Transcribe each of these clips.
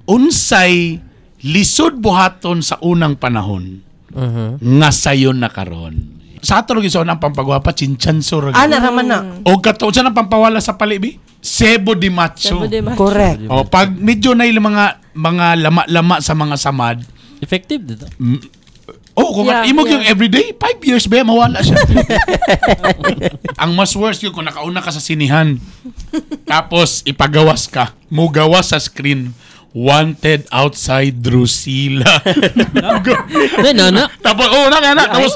unsay lisod buhaton sa unang panahon nga sayon na karon. Sa ato rin ang pampagwapa, chinchanso rin. Naman na. O kato, siya ang pampawala sa palibi? Sebo di macho. Correct. O pag medyo na yung mga lama-lama sa mga samad. Effective dito. Kung imog yung everyday, 5 years ba, mawala siya. Ang mas worst yun kung nakauna ka sa sinihan. Tapos ipagawas ka. Mugawas sa screen. Wanted outside Drusilla. Nana. Tapos, tapos,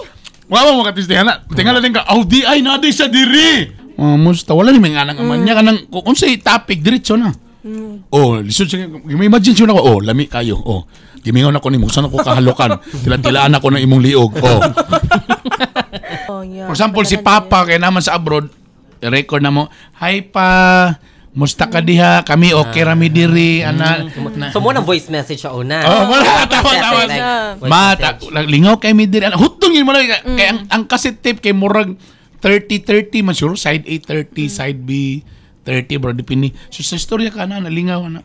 wala mo katisdihan na. Tingala din ka, di ay naday sa diri. Musta, wala ni may nga nang aman niya. Kung sa'y topic, diretso na. Lisod siya. May imagine siya na ko, lami kayo. Gimingon ako ni mo, saan ako kahalokan? Tila-tilaan ako ng imong liog. For example, si Papa, kaya naman sa abroad, record na mo, hi pa, musta ka diha, kami okay rami diri, So mo na voice message sa una. Mata, lingaw kay mi diri. Hutong yun mo lang. Kaya ang cassette tape kay murag 30-30 man sure, side A 30, side B 30 bro, dipini. So sa istorya ka nalingaw na.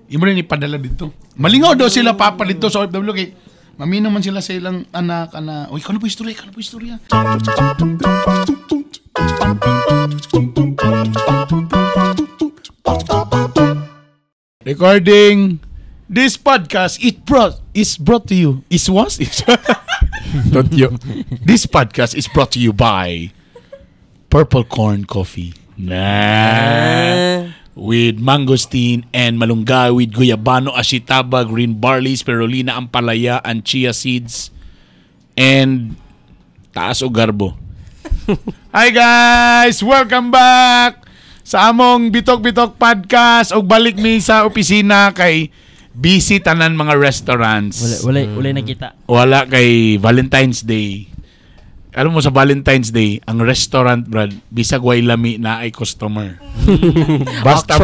Imo rin ipadala dito. Malingaw daw sila Papa dito sa OFW kay mamino man sila sa ilang anak na. Uy, kano po istorya? Recording this podcast is brought to you. This podcast is brought to you by Purple Corn Coffee. With mangosteen and malunggay with guyabano, ashitaba, green barley, spirulina, ampalaya, and chia seeds and taas o garbo. Hi guys! Welcome back sa among Bitok-Bitok Podcast og balik mi sa opisina kay busy tanan mga restaurants. Wala nakita. Wala kay Valentine's Day. Alam mo sa Valentine's Day, ang restaurant brad, bisag way lami na ay customer. Basta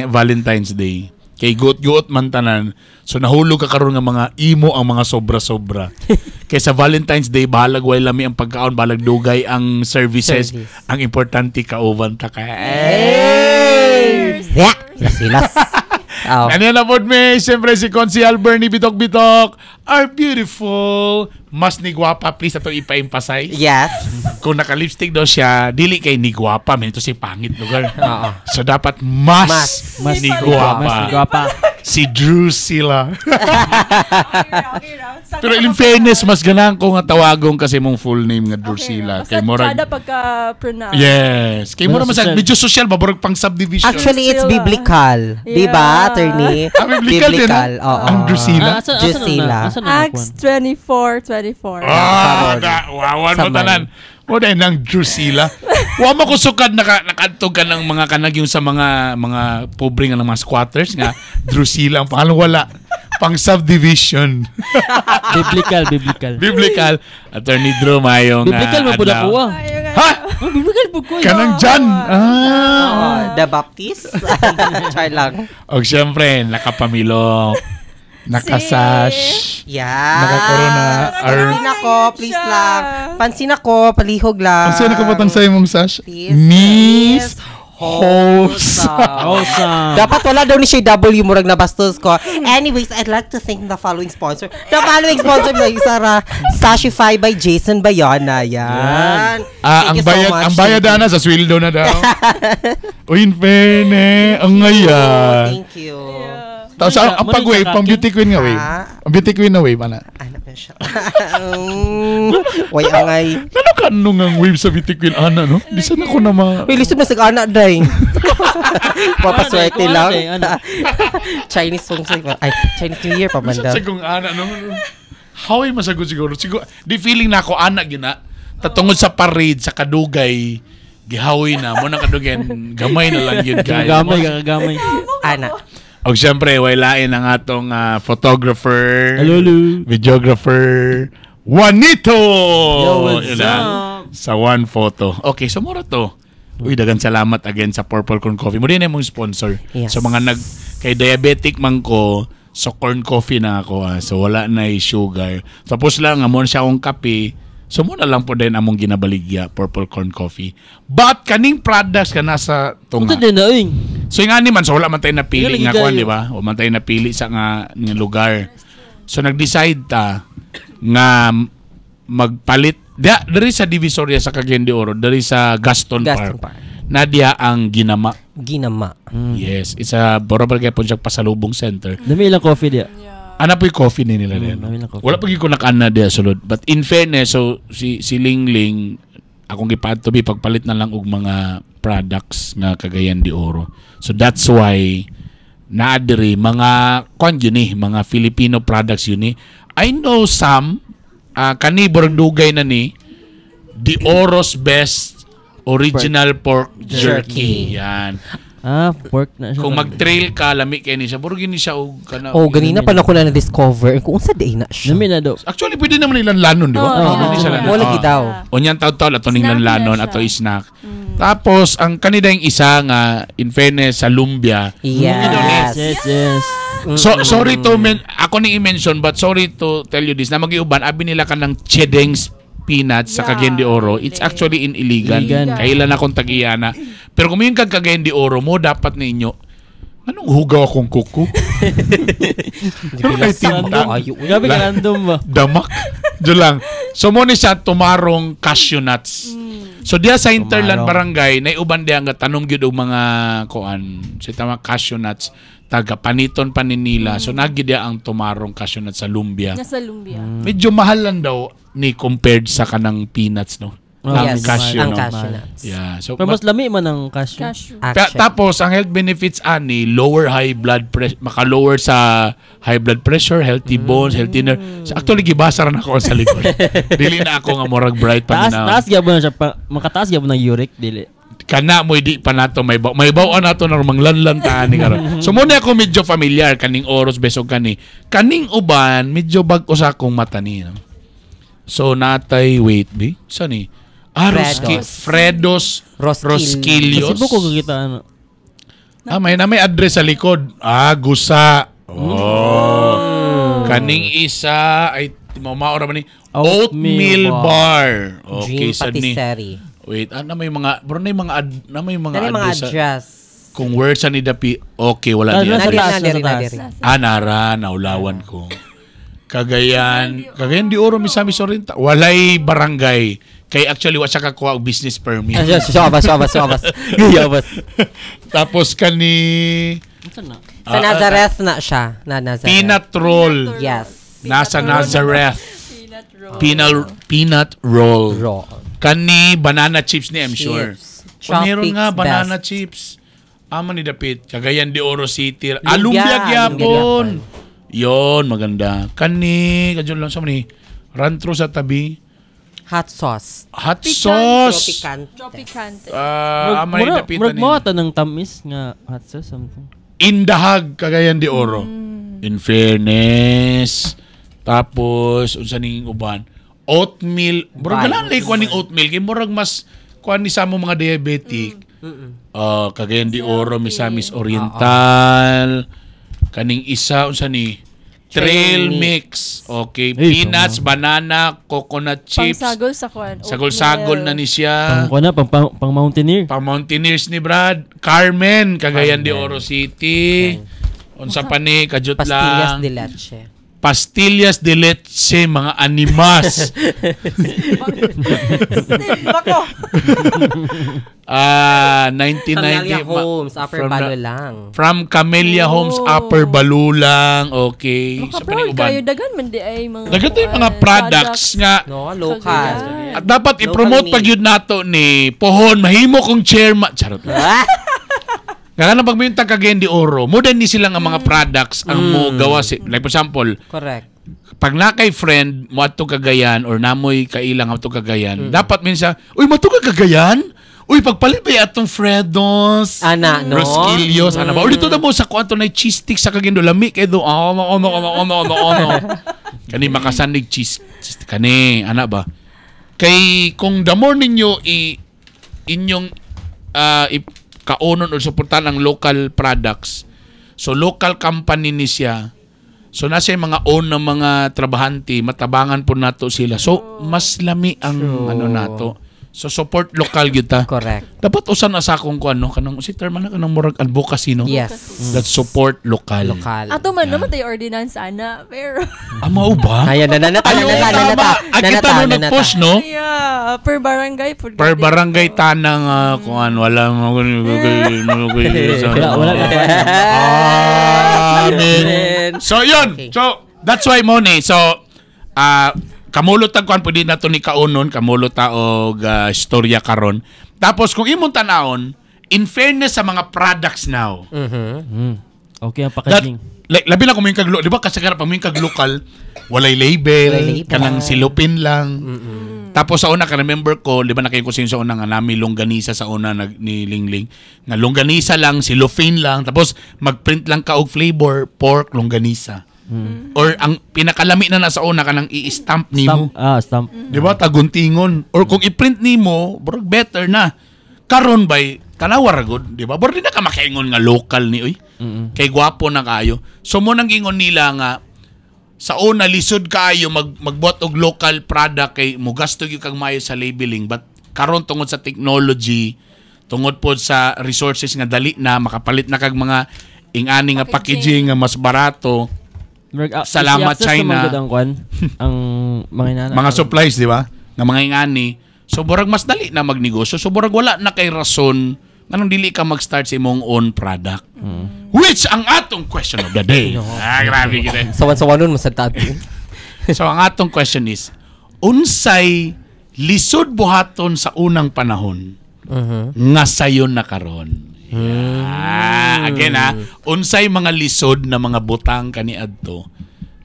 Valentine's Day. Kay guot-guot man tanan. So nahulog ka karon nga mga imo ang mga sobra-sobra. Kay sa Valentine's Day bahalag way lami ang pagkaon, bahalag dugay ang services. Ang importante kauban ta ka. Silas. Ano na po me, siyempre si Consial Bernie Bitok-Bitok, are beautiful. Mas ni gwapa, please ato ipa-emphasize. Yes. Kung naka-lipstick daw siya, dili kay ni gwapa, ito si pangit lugar. So dapat mas ni gwapa. Si Drusilla. Pero in fairness, mas ganang ko nga tawagong kasi mong full name nga Drusilla. Kay Morag. Kada pagka-pronounce. Yes. Kay Morag masag medyo social, baborog pang subdivision. Actually, it's biblical. Diba, attorney? Biblical. Ang Drusilla? Drusilla. Acts 24:24. Wawan mo tanan. O dahil ng Drusilla. Wa mo kusukad nakadtog ka ng mga kanag yung sa mga pobre nga ng mga squatters nga Drusilla ang pangalan wala. Pang subdivision. Biblical. Attorney Drew mayong biblical mo pud ako. Ha? Biblical pud ko. Kanang John. The Baptist. Char lang. Og syempre nakapamilok. Nakasash. Yeah. Nakakorona. Pansin ako, please lang. Pansin ako, palihog lang. Ang sino ka patang sa imong sash? Miss Hosa. Dapat wala daw ni siya W, murag na bastos ko. Anyways, I'd like to thank the following sponsor. The following sponsor is Sashify by Jason Bayona. Yan. Ang bayad na sa sweldo na daw. Uy, infene. Ang ngayon. Thank you. Tapos ang pag-wave, pang beauty queen nga wave. Ang beauty queen na wave, ana. Anak na siya. Way angay. Ano ang wave sa beauty queen, ana, no? Lisan ako na Uy, lisan na anak day. Papaswerte lang. Chinese song sa ay, Chinese New Year pa banda. Lisan sa kong ana, no? How ay masagot siguro? Di feeling na ako, anak yun na. Tatungod sa parade, sa kadugay, gihawi na. Mo na kadugan, gamay na lang yun, kaya. Gamay. Anak. O siyempre, walain ang atong photographer, videographer, Juanito! Sa one photo. Okay, so mura to. Uy, dagan salamat again sa Purple Corn Coffee. Mo din yung sponsor. Yes. So mga kay diabetic man ko, so corn coffee na ako. So wala na sugar. Tapos lang, amon siya akong kape. So muna lang po din among ginabaligya Purple Corn Coffee. But kaning products ka nasa tunga. Ito din na, ing. So nga ni man, so wala man tayo napili Wala nga gigayo. kuan, di ba? Wala man tayo napili sa nga lugar. So nag-decide ta nga magpalit dari sa Divisoria sa Cagayan de Oro, dari sa Gaston Gaston Park. Park. Nadia ang Ginama. Ginama. Yes, it's a Borobal kaya po siya pasalubong center. Dami ilang coffee dia. Ana po yung coffee ni nila din. dami lang coffee. Wala pagi ko nakana dia sulod. But in fairness, so si Lingling akong gipadto bi pagpalit na lang og mga products nga Cagayan de Oro. So that's why naadiri mga kwan yun mga Filipino products yun I know some kani burang dugay na ni De Oro's Best Original Pork Jerky. Yan. Pork na siya. Kung mag-trail ka, lami kayo ni siya. Burugin ni siya og kana. Oh, ganina pa na ko na na-discover. Kung unsa day na siya. Dami na daw. Actually, pwede naman nilang lanon, di ba? Oh, Pwede siya lanon. Wala gidaw. O niyan taw-taw, ato nilang Snack lanon, na siya. ato snack. Tapos, ang kanida yung isa nga, in fairness, sa lumbia. Yes. Yes. So, sorry to, ako ni i-mention, but sorry to tell you this, na mag-iuban, abi nila ka ng Chedeng's peanuts sa Cagayan de Oro. It's actually illegal. Illegal. Kailan akong tag-iyana. Pero kung yung Cagayan de Oro mo, dapat ninyo, anong hugaw akong kuko? Ano kay tinta? Gabi ka random ba? Damak. Diyo lang. So, mo ni siya tumarong cashew nuts. So, diya sa Hinterland Barangay, naiuban diya nga tanong gyud og mga kuan, si tama cashew nuts, taga Paniton Paninila. So, nagi diya ang tumarong cashew nuts sa Lumbia. Nasa Lumbia. Medyo mahal lang daw ni compared sa kanang peanuts, no? Ang Yes, cashew, ang no? cashew nuts. Yeah. So, Pero mas lami man ang cashew. Cashew. Action. tapos, ang health benefits ani, lower high blood pressure, maka-lower sa high blood pressure, healthy bones, healthy nerve. So, actually, gibasa rin ako sa likod. Dili na ako nga morag bright pa Taas gyapon na siya makataas gyapon ng uric dili. kana mo di pa nato may bawa nato na manglanlan ta ani karon. So mo na ako medyo familiar kaning oros besog kaning uban medyo bag-o sa akong mata ni. No? So natay wait bi sa ni Fredos Rosquillos. Kasi buko kita ano. May address sa likod. Gusa. Kaning isa ay maura man ni oatmeal bar. Okay Dream sa ni. Patisserie. Wait, may mga bro na yung mga Dali mga address. address. Kung where sa ni dapi, okay, wala Nasa diyan. taas, Nadiri. nasa taas. Nara, naulawan ko. Cagayan di Oro, Misamis Oriental. Walay barangay. Kay actually, wa siya kakuha og business permit. Sobas. Gayabas. Tapos kani Saan na? Sa Nazareth na siya. Nazareth. peanut roll. Yes. Nasa Nazareth. Peanut roll. Peanut roll. Raw. Kani banana chips ni, I'm sure. Chips. Kung meron Tropics nga banana best. chips. Ni dapit. Cagayan de Oro City. Lumbia, Lumbia Lumbia gyapon. Yon, maganda. Kani, kadyon lang sa ni. Rantro sa tabi. Hot sauce. Hot sauce. Tropicante. Ni dapitan Murag ni. mo ata ng tamis nga hot sauce something. Indahag, Cagayan de Oro. In fairness. Tapos, unsa ning uban? Oatmeal. Murag galan lay kuan ning oatmeal kay murag mas kuan ni sa mo mga diabetic. Cagayan de Oro, Misamis Oriental. Kaning isa unsa ni? Trail mix. Okay, peanuts, banana, coconut chips. Pangsagol sa kwan. Sagol-sagol na ni siya. Pang mountaineer. Pang mountaineers ni Brad. Carmen, Cagayan de Oro City. Unsa pa ni kajut Pastillas lang. de leche. Pastillas de leche, mga animas. Bako. 1990 Camellia Homes, Upper from Balo the- lang. From Camellia Homes, Upper Balulang. Okay. Sa Makaproud paniguban. kayo. Dagan man di ay mga... Dagat yung mga products nga. No, local. At dapat Local i-promote meat. pag yun nato ni Pohon, mahimo kong chairman. Charot lang. Ah! Kaya na pag may Cagayan de Oro, modern ni sila nga mga products ang mo gawa. Like for example, Correct. pag na kay friend mo ato Cagayan or namoy kailang ato Cagayan, dapat minsan, uy, mato ka Cagayan? Uy, pagpalit ba atong Fredos? Ana, no? Rosquillos, ana ba? O dito na mo sa kwanto na cheese stick sa Cagayan do lami kay do. Ono. Kani makasanig cheese kani, ana ba? Kay kung the more ninyo inyong kaunon o suportahan ang local products. So local company ni siya. So nasa yung mga own ng mga trabahante, matabangan po nato sila. So mas lami ang ano nato. So support lokal gyud ta. Correct. Dapat usan asa kung ano kanang si term man kanang murag advocacy no. Yes. That support lokal. Lokal. Ato man naman tayo ordinance ana, pero Mao ba? Ayan, nanata. Kita no nag-push no? yeah, per barangay po. Per barangay tanang kung ano wala Wala ka. Amen. So yun. Okay. So that's why mo ni. So kamulot ang kuan pwede na to ni kaunon, kamulot ta og istorya karon. Tapos kung imong tan-aon, in fairness sa mga products now. Okay ang packaging. Labi na kung may di ba kasi pag may lokal, walay label, kanang silupin lang. Tapos sa una ka remember ko, di ba nakayo ko sa una nga nami longganisa sa una ni Lingling. Nga longganisa lang, silupin lang, tapos magprint lang ka og flavor, pork longganisa. Or ang pinakalami na nasa una kanang i-stamp nimo. Stamp. Di ba taguntingon? Or kung i-print nimo, burag better na. Karon bay tanawar gud, di ba? Bor di na ka makaingon nga local ni oy. Kay gwapo na kayo. So mo nang ingon nila nga sa una lisod kaayo magbuhat og local product kay mugasto gyud kag maayo sa labeling, but karon tungod sa technology, tungod po sa resources nga dali na makapalit na kag mga ingani nga packaging nga mas barato. Salamat China. Ang mga mga supplies, di ba? Nga mga ingani. So burag mas dali na magnegosyo. So burag wala na kay rason nganong dili ka mag-start sa imong own product. Which ang atong question of the day. Grabe kita. Sawan-sawanon mo sa tato. So ang atong question is, unsay lisod buhaton sa unang panahon nga sayon na karon? Again unsay mga lisod na mga butang kaniadto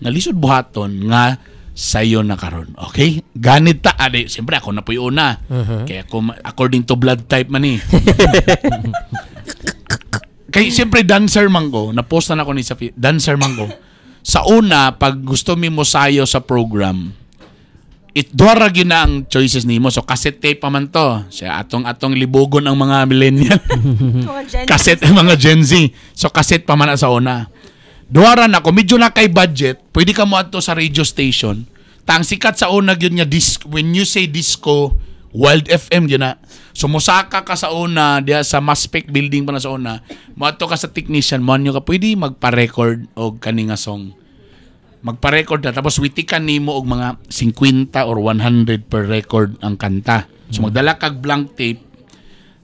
nga lisod buhaton nga sayo na karon. Okay? Ganit ta siyempre ako na puy una. Kaya ako according to blood type man eh. Kay siyempre dancer man ko, na-post na ako ni sa dancer man ko. Sa una pag gusto mi mo sayo sa program, duha gyud na ang choices nimo. So cassette tape pa man to. Siya atong libugon ang mga millennial. Cassette ang mga Gen Z. So cassette pa man sa una. Duha ra na ko medyo na kay budget, pwede ka mo adto sa radio station. Tang sikat sa una gyud nga disc, when you say disco, Wild FM gyud na. So mosaka ka sa una diya sa Maspec building pa na sa una. Mo adto ka sa technician, mo ka pwede magpa-record og kani nga song. Magpa-record na tapos witikan nimo og mga 50 or 100 per record ang kanta. So magdala kag blank tape.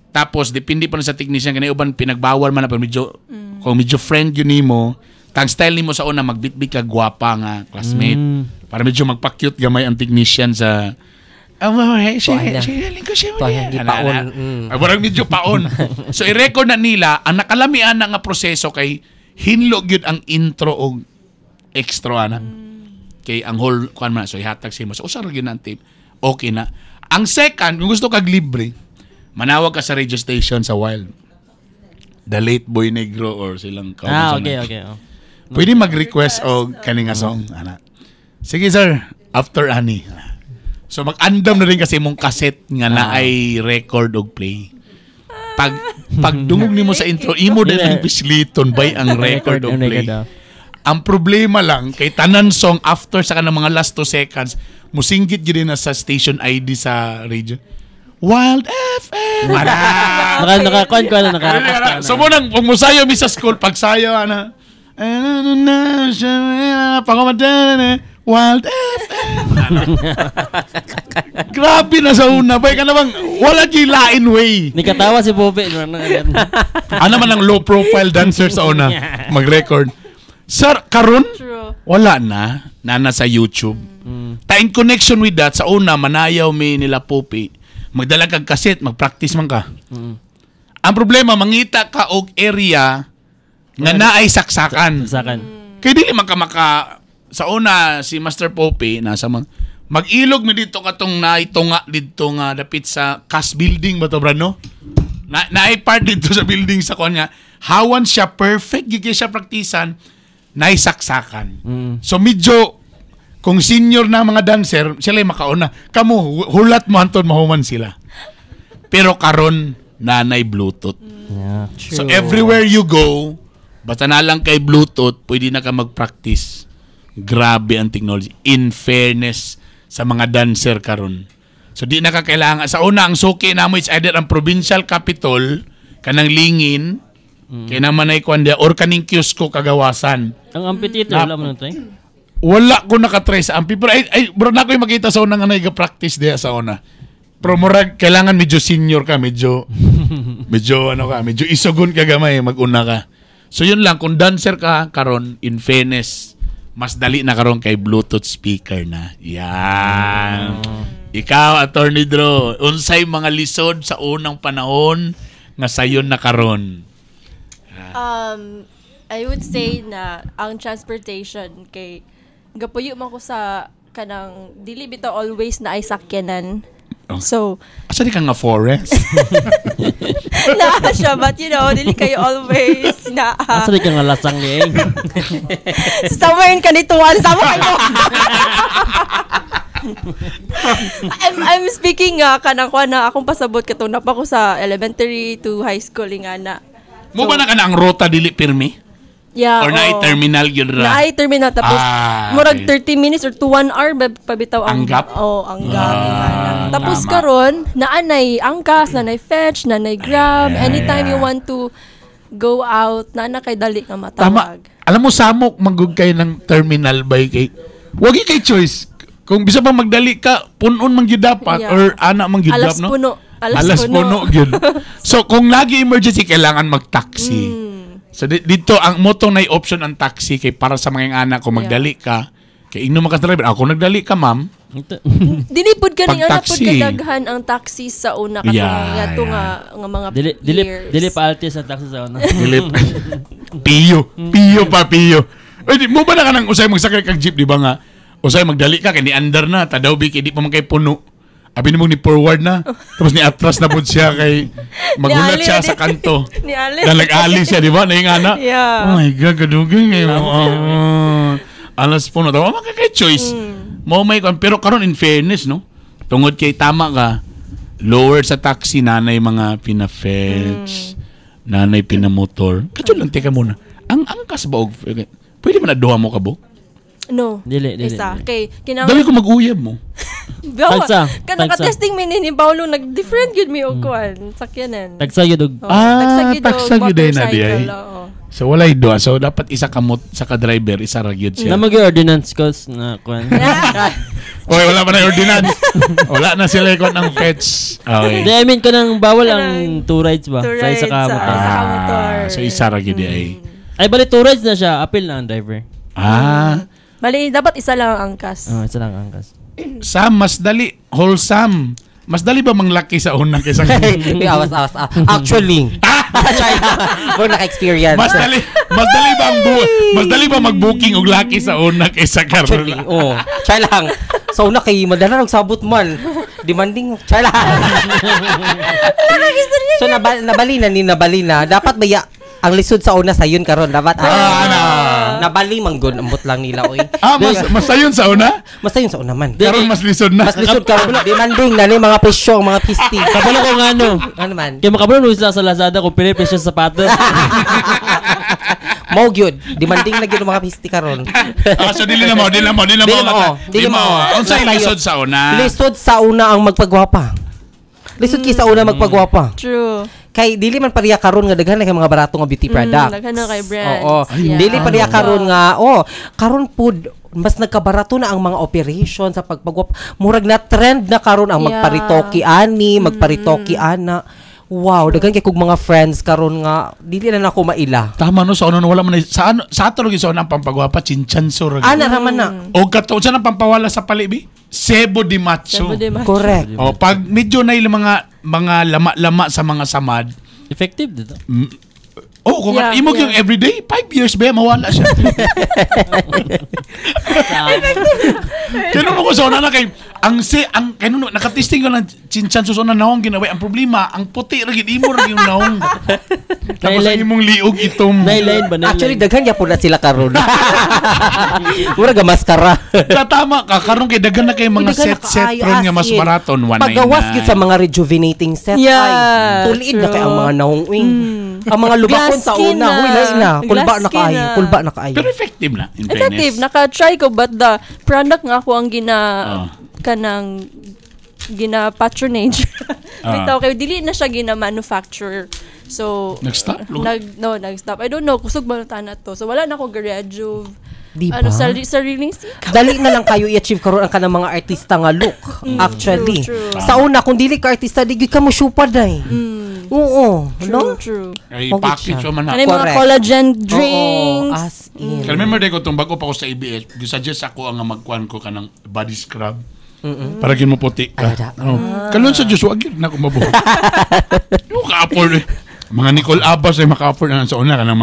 Tapos depende pa na sa technician kanay uban pinagbawal man na pero medyo kung medyo friend yun nimo, tang style nimo sa una magbitbit kag gwapa nga classmate para medyo magpa-cute gamay ang technician sa Barang medyo paon. So i-record na nila ang nakalamian na nga proseso kay hinlog yun ang intro og extra na. Kay ang whole kuan man so ihatag sa imo. So usar gyud ang tape. Okay na. Ang second, kung gusto kag libre, manawag ka sa radio station sa Wild. The Late Boy Negro or silang okay. Pwede mag-request og kani nga song ana. Sige sir, after ani. So mag-andam na rin kasi mong cassette nga na ay record og play. Pag dungog nimo sa intro, imo din ang bisliton by ang record og play. Ang problema lang, kay tanan song after sa kanang mga last 2 seconds, musinggit yun na sa station ID sa radio. Wild FM! Nakakuan ko na. So mo nang, kung musayo mi sa school, pagsayo, Wild FM! Grabe na sa una. Bay ka naman, wala gilain way. Nikatawa si Bobby. Ano man ang low profile dancer sa una, mag-record. Sir, karon wala na sa YouTube. In connection with that, sa una, manayaw may nila Popi. Magdala kag cassette, mag-practice man ka. Ang problema, mangita ka og area nga naay saksakan. Kaya dili man ka sa una, si Master Popi, nasa mag-ilog mi dito katong naitunga dito nga dapit sa CAS building ba to, Brano? Naay part dito sa building sa kanya. Hawan siya, perfect, gigi siya praktisan, naisaksakan. So medyo kung senior na mga dancer, sila ay makauna. Kamu, hulat mo anton mahuman sila. Pero karon nanay Bluetooth. So everywhere you go, basta na lang kay Bluetooth, pwede na ka mag-practice. Grabe ang technology. In fairness sa mga dancer karon. So di nakakailangan. Sa una, ang suki na mo is either ang provincial capital, kanang lingin, kaya naman ay kuanda, or kaning kiosko kagawasan. Ang amphitheater, wala mo na ito eh. Wala ko nakatry sa ampi. Pero bro, na ko yung makita sa una nga nag-practice diya sa una. Pero murag, kailangan medyo senior ka, medyo isogon ka gamay, mag-una ka. So yun lang, kung dancer ka karon, in fairness, mas dali na karon kay Bluetooth speaker na. Yan. Ikaw, Attorney Dro, unsay mga lisod sa unang panahon nga sayon na karon? I would say na ang transportation kay gapuyo man ko sa kanang dili bitaw always na ay sakyanan. Oh. So, Asa di ka nga forest? naa siya, but you know, dili kayo always na Asa di ka nga lasang lieng. somewhere in kanituan, sama kayo. I'm speaking kanang kuan na akong pasabot katong napa ko sa elementary to high school nga na. Mo ba na ka na ang rota dili pirmi? Yeah. Or na terminal yun ra? Na terminal tapos murag 30 minutes or to 1 hour pabitaw ang Anggap? ang gap. Tapos karon naanay angkas, naanay fetch, naanay grab, anytime you want to go out, naana kay dali nga Tama. matawag. Alam mo, samok manggug kayo ng terminal by kay wagi kay choice. Kung bisa pa magdali ka, punon man gyud dapat Yeah. or ana man gyud Alas no? puno. Alas puno gyud. So kung lagi emergency kailangan mag-taxi. So dito ang motong na option ang taxi kay para sa mga anak kung magdali ka. Kay ingno man ka driver. Ako nagdali ka, ma'am. Dili pud kaning ana pud Pag-taxi. kadaghan ang taxi sa una katong Yeah, yato yeah. nga mga years. Dili pa altis ang taxi sa una. Dilip. Piyo. Di mo ba na ka nang usay magsakay kag jeep, di ba nga? Usay magdali ka kay ni under na, tadaw bi kay di pa man kay puno. Abi ni mo ni forward na. Tapos ni atras na pud siya kay magulat Ni siya Ali, sa kanto. Ni Ali. Dalag-ali siya, di ba? Naingana. Yeah. Oh my God, kadugay ngayon. Alas puno. Tawa kay choice. Mo may kon pero karon in fairness, no? Tungod kay tama ka, lower sa taxi nanay mga pina-fetch, nanay pinamotor. Kadto lang teka muna. Ang angkas ba og pwede man aduha mo ka bo? No. Dili. Isa kay kinang Dali ko mag-uyab mo. Tagsa. Kanang ka-testing mi ni Paolo nag-different gyud mi og kuan sakyanan. Tagsa yun og... Taksa gyud ay na di ay. Oo. So walay duha. So dapat isa kamot sa ka-driver, isa ra gyud siya. Na mag-ordinance cost na kuan. Oy, wala pa na ordinance. Wala na sila ikot ng fetch. Okay. Hindi, I mean, kanang bawal ang 2 rides ba? Two Sa isa rides, ka motor. isa ka motor. So isa ra gyud ay. Ay, bali 2 rides na siya. Appeal na ang driver. Bali dapat isa lang ang angkas. Isa lang ang angkas. Sam, mas dali. Wholesome. Mas dali ba manglaki sa una kaysa Awas. Actually. Kung naka-experience. mas dali ba mag-booking og laki sa una kaysa Actually, karon? Try lang. So, una kay madala nagsabot man. Demanding. Try lang. So, nabali na. Dapat ba ang lisod sa una sa yun karon dapat nabali manggod ambot lang nila oy. Mas sayon sa una? Mas yun sa una man. Karon mas lisod na. Mas lisod karon. Demanding na ni mga presyo, mga pisti. Kabalo ko nga ano. Ano man? Kaya makabalo nung isa sa Lazada kung pinipresyo sa sapatos. Mo gyud. Demanding na gyud ang mga pisti karon. So dili na mo. Dili mo. Unsay lisod sa una? Lisod sa una ang magpagwapa. Lisod kay sa una magpagwapa. True. Kay dili man pariya karon nga daghan na kay mga barato nga beauty product. Daghan na kay brands. Oo. Yeah. Dili pariya karon nga karon pud mas nagkabarato na ang mga operation sa pagpagwap. Murag na trend na karon ang magparitoki ani, magparitoki ana. Wow, daghan kay kog mga friends karon nga dili na nako maila. Tama no, sa una wala man sa ato lagi sa una ang pampagwapa chinchanso ra. Ana raman na. O kato sa nang pampawala sa palibi? Sebo di macho. Correct. O pag medyo na yung mga lama-lama sa mga samad. Effective dito. Kung imo yung everyday 5 years ba mawala siya. Kaya ko sa una na kay ang kaya nakatesting ko ng chinchan sa una naong ginaway. Ang problema, ang puti ra gid imo ra yung naong. Tapos ang imong liog itom. Nailain ba? Actually daghan ya po na sila karon. Murag ga maskara. Tama ka karon kay daghan na kay mga set ron nga mas baraton 199. Pagawas gyud sa mga rejuvenating set ay tuliid na kay ang mga naong wing. Ang mga lubakon Glass sa skin una, huy lain na, kulba Glass na skin kaayo, na. kulba na kaayo. Pero effective na, in Effective. fairness. Naka-try ko, but the product nga ako ang Ah. kanang gina-patronage. Bitaw kay dili na siya gina-manufacture. So, Nag-stop? nag-stop. I don't know, kusog ba na tanan to. So, wala na ako ga-rejuve. Di ba? Sariling sikat. Dali na lang kayo i-achieve karon ang kanang mga artista nga look. Actually. True. Sa una kung dili ka artista, di gyud ka mo syupad ay. Oo, no? True. Ay, Hugit package siya. man na. Ano yung mga Correct. collagen Oo, drinks? as in. Kaya remember day ko, itong bago pa ako sa ABS, gisuggest ako ang magkuhan ko ka ng body scrub. Para gin mo puti ka. Ada. Kalon sa Diyos, wag yun na kumabuhat. Yung ka-afford eh. Mga Nicole Abbas ay maka-afford na sa una ka ng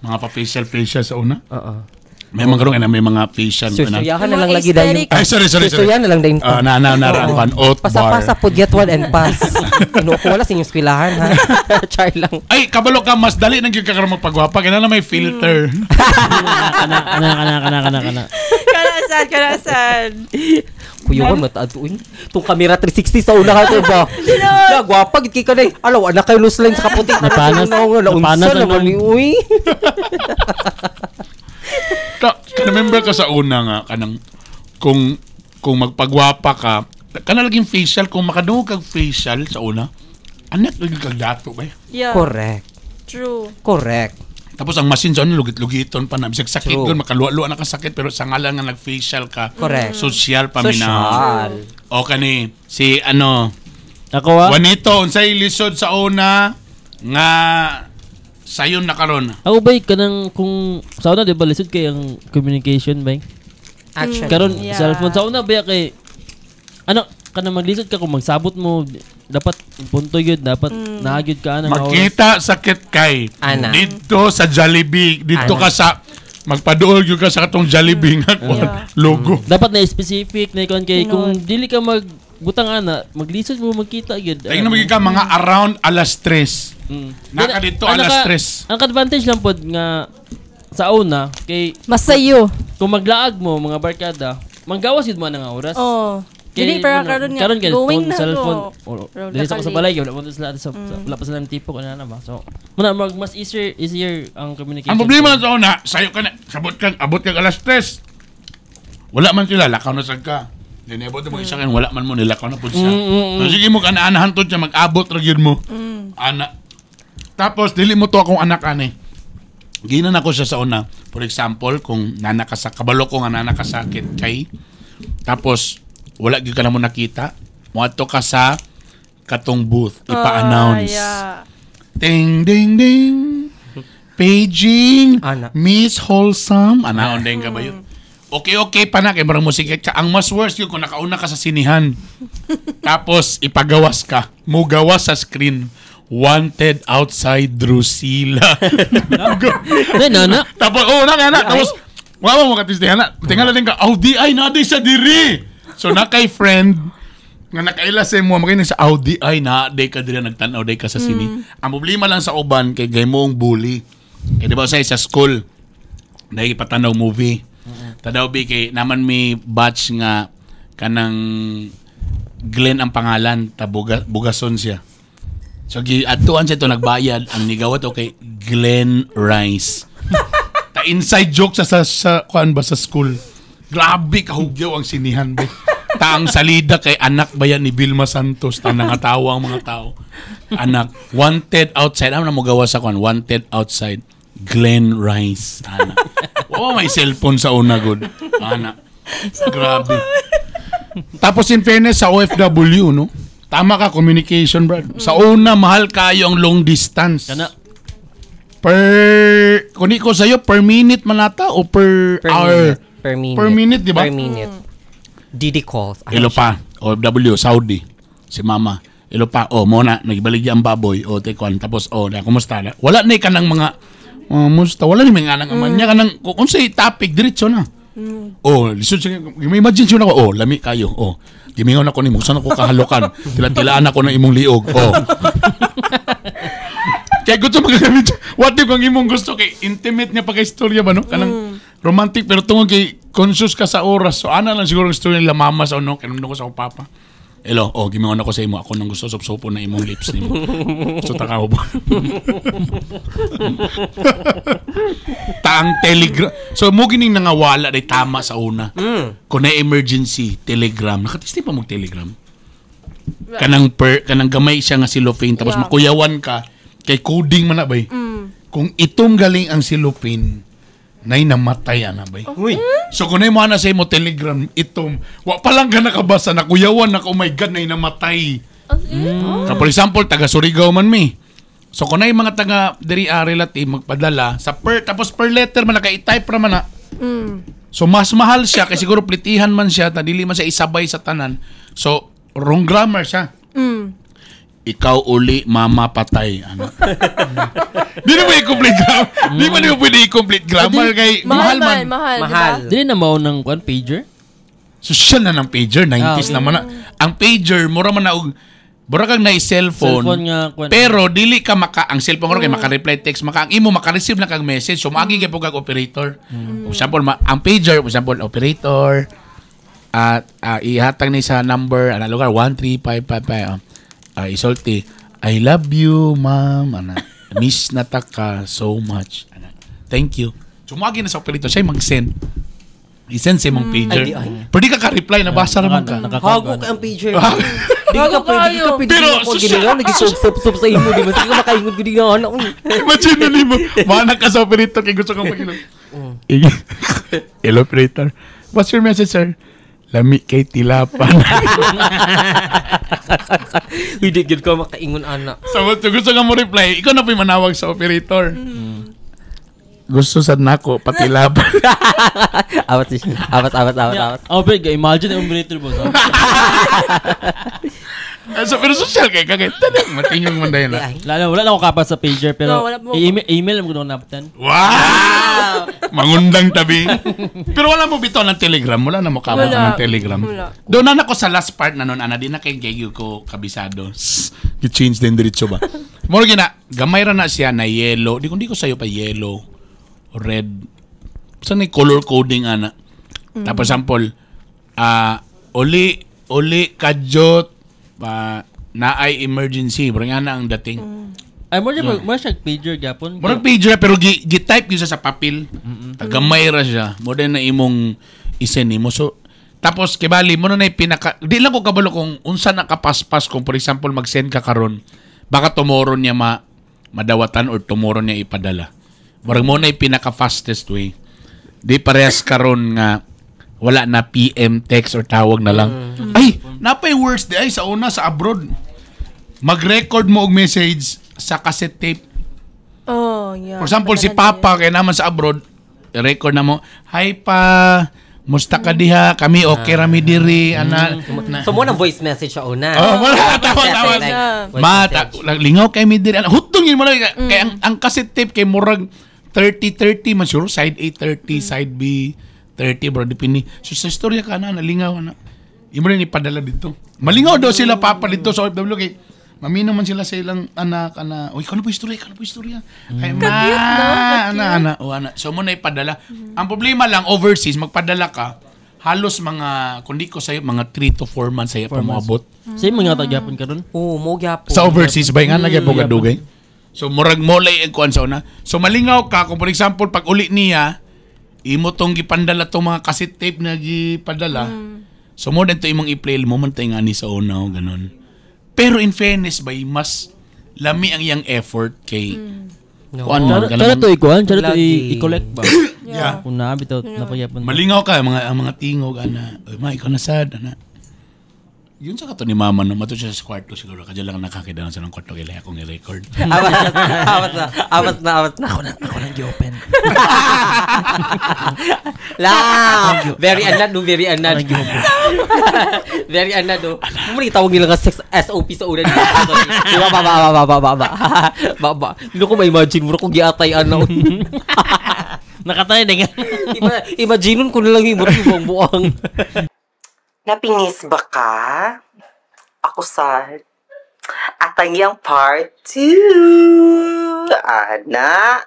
mga pa-facial sa una. Oo. May mga karoon na may mga facial. Susuyahan na Yung lang mga lagi dahil. aesthetic. Ay, sorry. Susuyahan na lang dahil. Naraan oat bar. Pasa-pasa po, get one and pass. Inuko wala sa inyong skwilahan, ha? Char lang. Ay, kabalo ka, mas dali nang yung kakaroon magpagwapa. Kaya na may filter. Kana. Karasan. Kuyuhan, mataad. Itong camera 360 sa una ka ito ba? Na, gwapa, git ka na. Alaw, anak kayo loose line sa kaputi. Napanas Naunsa naman ni uy. Remember ka sa una nga, kanang, kung magpagwapa ka, kana laging facial, kung makadungog kag facial sa una, anak lagi kag dato ba? Yeah. Correct. True. Correct. Tapos ang machine sa una, lugit-lugiton pa na. Bisag sakit True. doon, makaluwa-luwa na kasakit, pero sa ngalan nga nag-facial ka, Correct. social pa mina. Social. O kani, si Ako Juanito, unsay lisod sa una, nga sayon na karon. Ako ba kanang kung sa una di ba lisod kay ang communication ba? Actually. Karon Yeah. cellphone sa una ba kay ano kanang maglisod ka kung magsabot mo dapat punto yun dapat nahagyud ka ana nga oras. Magkita sakit kay Ana. dito sa Jollibee, dito Ana. ka sa magpaduol gyud ka sa katong Jollibee nga Yeah. logo. Dapat na specific na ikon kay Tinuod. kung dili ka magbutang ana maglisod mo magkita gyud. Tingnan mo ka mga around alas 3. Naka dito alas 3. Ang advantage lang pod nga sa una kay Masayo. kung maglaag mo mga barkada, manggawas yun mo na nga oras. Oh. Kay, Dili para ano, karon karon kay going phone, na cellphone. to. Pero Dili sa ko sa nakali- balay, wala mo sila wala pa sila ng tipo ko na ba. So, muna mas easier ang communication. Ang problema sa una, sayo ka na, abot ka alas 3. Wala man sila, lakaw na sad ka. Then abot mo isa kan wala man mo nilakaw na pud siya. So, sige mo kana-anahan to siya mag-abot ra gyud mo. Ana. Tapos dili mo to akong anak ani. Ginan ako siya sa una. For example, kung kabalo ko nga nanakasakit kay tapos wala gyud ka na mo nakita, moadto ka sa katong booth ipa-announce. Yeah. Ding ding ding. Paging Ana. Miss Wholesome. Anaon din ka ba yun? Okay pa na kay marang musika ka. Ang mas worst yun kung nakauna ka sa sinihan. Tapos ipagawas ka. Mugawas sa screen. Wanted outside Drusilla. na. Tapos tapos wala mo katisdihan na. Tingala din ka. Audi ay naday sa diri. So na kay friend nga nakaila sa mo magini sa Audi ay na day ka diri nagtan-aw day ka sa sini. Ang problema lang sa uban kay gay mo ang bully. Kay di ba sa school dahil ipatanaw movie. Tadaw bi kay naman may batch nga kanang Glenn ang pangalan bugason siya. So atuan siya to nagbayad ang nigawat okay Glenn Rice. Ta inside joke sa kuan ba sa school. Grabe kahugyaw ang sinihan ba. Ta ang salida kay anak ba yan ni Vilma Santos ta nangatawa ang mga tao. Anak wanted outside ano na mo gawa sa kuan wanted outside Glenn Rice. Ana. Oh, may cellphone sa una good. Ana. Grabe. Tapos in fairness sa OFW no. Tama ka, communication, bro. Sa una, mahal kayo ang long distance. Kana Kung ko sa'yo, per minute man nata o per hour? Per minute. Per minute, di ba? Per minute. DD calls. Ilo pa, OFW, Saudi, si mama. Ilo pa, muna, nagbaligya ang baboy, tekwan. Tapos, kumusta na? Wala na ka ng mga, musta, wala na mga nang aman niya ka ng, kung sa'y topic, diretso na. Lisod siya, imagine siya na ko, lami kayo, gimingon ako ni mo, saan ako kahalokan? Tila-tilaan ako ng imong liog. Kaya gusto magagamit. What if ang imong gusto kay intimate niya pagka-istorya ba no? Kanang romantic pero tungod kay conscious ka sa oras. So ana lang siguro ang istorya nila mama sa uno kanang ko sa papa. Hello, gimingon ako sa imo. Ako nang gusto sup-supo na imong lips nimo. So takaw ba? Taang telegram. So mo gining nangawala day tama sa una. Kung na emergency, telegram. Nakatisti pa mo telegram. Kanang gamay siya nga cellophane tapos makuyawan ka kay coding man na bay. Kung itong galing ang cellophane, nay namatay ana bay. So kung nay mo na sa imo telegram itom, wa pa lang ka nakabasa nakuyawan na oh my god nay namatay. For example taga Surigao man mi. So kung nay mga taga diri relative magpadala sa tapos per letter man naka-type ra man na. So mas mahal siya kasi siguro plitihan man siya ta dili man siya isabay sa tanan. So wrong grammar siya. Ikaw uli mama patay ano. Di na mo i-complete grammar. Di mo pwede i-complete grammar kay mahal man. Mahal. Dili na mao ng pager? So siya na ng pager 90s naman na. Ang pager mura man na mura kang na cellphone. Nga, pero dili ka ang cellphone kay maka-reply text ang imo maka-receive na kang message. So maagi kay pugag operator. For example ang pager for example operator at ihatag ni sa number lugar 13555 isulti I love you ma'am miss na ta ka so much thank you sumagi na sa operator siya mag-send i-send sa imong pager pero di ka reply nabasa naman ka Hago ka ang pager. Di ka pwede Pero, ako ginawa nag-sub sa imo di ba sige makaingon gud nga anak. imagine na mo mana ka sa operator kay gusto kang mag-inom hello operator what's your message sir lami kay tilapan. Hindi gid ko makaingon ana. So gusto ka mo reply, ikaw na po yung manawag sa operator. Gusto sad nako patilapan. Awat. Big, imagine yung operator mo. So pero social kay kagay matingog man dayon na. Wala na ako kapat sa pager pero No, wala mo. email mo ko naptan. Wow! Mangundang tabi. Pero wala mo bitaw ng Telegram, wala na mo kapat Wala. ng Telegram. Wala. Doon na ako sa last part na noon, ana di na kay Gagyo ko kabisado. Gi-change din diretso ba. Moro gina, gamay ra na siya na yellow. Di ko sayo pa yellow, red. Saan ni color coding ana. Tapos sample oli kadyot na ay emergency, bro nga na ang dating. Ay mo siya pager gapon. Murag pager pero gi-type yun sa papel. Tagamay ra siya. Mo din na imong isen nimo. So tapos kibali mo na pinaka di lang ko kabalo kung unsa nakapaspas kung for example mag-send ka karon. Baka tomorrow niya madawatan or tomorrow niya ipadala. Murag mo na pinaka fastest way. Di parehas karon nga wala na PM text or tawag na lang. Ay, napay worse di ay sa una sa abroad. Mag-record mo og message sa cassette tape. Oh, yeah. For example, si Papa kay naman sa abroad, record na mo, "Hi pa, musta ka diha? Kami okay rami diri." So mo na voice message sa una. Mata, lingaw kay mi diri. Hutong yun mo lang kay ang cassette tape kay murag 30 man sure, side A 30, side B 30 bro dipini. So sa istorya ka na nalingaw na. Imo rin ipadala dito. Malingaw daw sila Papa dito sa OFW kay mamino man sila sa ilang anak ana. Uy, kano po istorya? Ay ana. So mo na ipadala. Ang problema lang overseas magpadala ka halos mga kundi ko sayo mga 3 to 4 months sayo pa moabot. Sa mga tagyapon karon. Oo, mo gyapon. Sa overseas ba nga nagyapon kadugay. So murag molay ang kuan sa una. So malingaw ka kung for example pag uli niya imo tong gipandala tong mga cassette tape na gipadala. So mo dito imong i-play mo man tay nga ni sa una o ganun. Pero in fairness ba mas lami ang iyang effort kay kuan mo Cara to i-collect ba? Yeah. Kung nabitaw napayapon. Malingaw ka ang mga tingog ana. Oy, ma ikaw na sad ana. Yun sa kato ni mama no mato siya sa kwarto siguro kadya lang nakakidahan sa ng kwarto kay akong ni-record. Awat na. Ako nang gi-open. Very anado. Very anado. Mo ni tawag nila nga SOP sa una dito. Baba. Hindi ko ma-imagine mo ko giatay ano. Nakatay na nga. Imagine ko na lang yung buang. Napingis ba ka? Ako sad. At ang iyang part 2. Ana.